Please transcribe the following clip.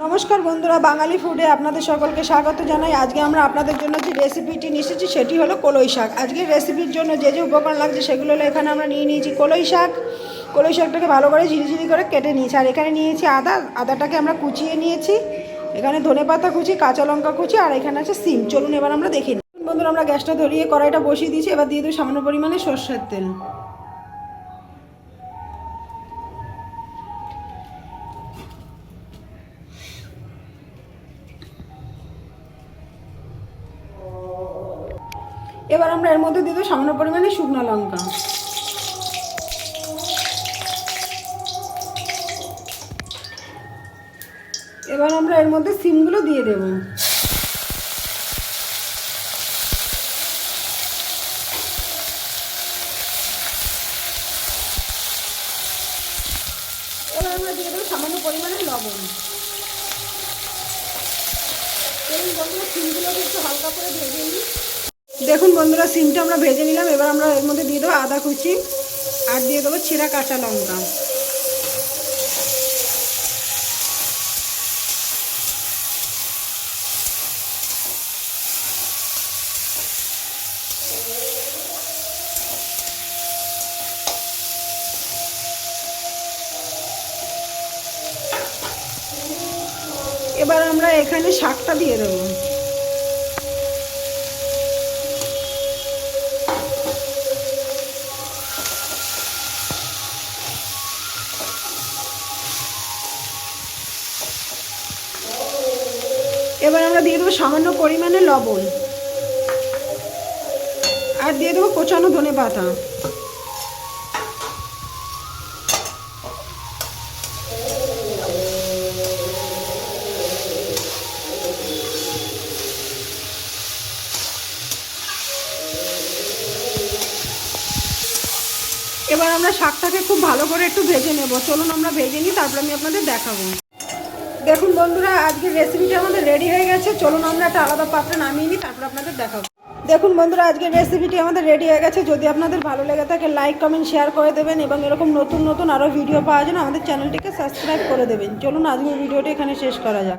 নমস্কার বন্ধুরা, বাঙালি ফুডে আপনাদের সকলকে স্বাগত জানাই। আজকে আমরা আপনাদের জন্য যে রেসিপিটি নিয়ে এসেছি সেটি হলো কলই শাক। আজকের রেসিপির জন্য যে যে উপকরণ লাগছে সেগুলো হলো, এখানে আমরা নিয়ে নিয়েছি কলই শাক। কলই শাকটাকে ভালো করে ঝিরিঝিরি করে কেটে নিয়েছি। আর এখানে নিয়েছি আদাটাকে আমরা কুচিয়ে নিয়েছি। এখানে ধনেপাতা কুচি, কাঁচা লঙ্কা কুচি, আর এখানে আছে সিম। চলুন এবার আমরা দেখে নিই। বন্ধুরা, আমরা গ্যাসটা ধরিয়ে কড়াইটা বসিয়ে দিয়েছি। এবার দিয়ে দেবো সামান্য পরিমাণে সর্ষের তেল। এবার আমরা এর মধ্যে দিয়ে দেবো সামান্য পরিমাণে শুকনো লঙ্কা। এবার আমরা এর মধ্যে সিমগুলো দিয়ে দেব। এবার আমরা দিয়ে দেবো সামান্য পরিমাণে লবণ। এই বন্ধুরা, সিমগুলোকে একটু হালকা করে ভেজে নিই। দেখুন বন্ধুরা, সিমটা আমরা ভেজে নিলাম। এবার আমরা এর মধ্যে দিয়ে দেবো আদা কুচি, আর দিয়ে দেবো ছেঁড়া কাঁচা লঙ্কা। এবার আমরা এখানে শাকটা দিয়ে দেবো। এবার আমরা দিয়ে দেবো সামান্য পরিমাণে লবণ, আর দিয়ে দেবো কোচানো ধনেপাতা। এবার আমরা শাকটাকে খুব ভালো করে একটু ভেজে নেব। চলুন আমরা ভেজে নিই, তারপর আমি আপনাদের দেখাবো। দেখুন বন্ধুরা, আজকের রেসিপিটা আমাদের রেডি হয়ে গেছে। চলুন আমরা একটা আলাদা পাত্রে নামিয়ে নিই, তারপর আপনাদের দেখাবো। দেখুন বন্ধুরা, আজকের রেসিপিটি আমাদের রেডি হয়ে গেছে। যদি আপনাদের ভালো লেগে থাকে লাইক কমেন্ট শেয়ার করে দেবেন, এবং এরকম নতুন নতুন আরও ভিডিও পাওয়ার জন্য আমাদের চ্যানেলটিকে সাবস্ক্রাইব করে দেবেন। চলুন আজকের ভিডিওটি এখানে শেষ করা যাক।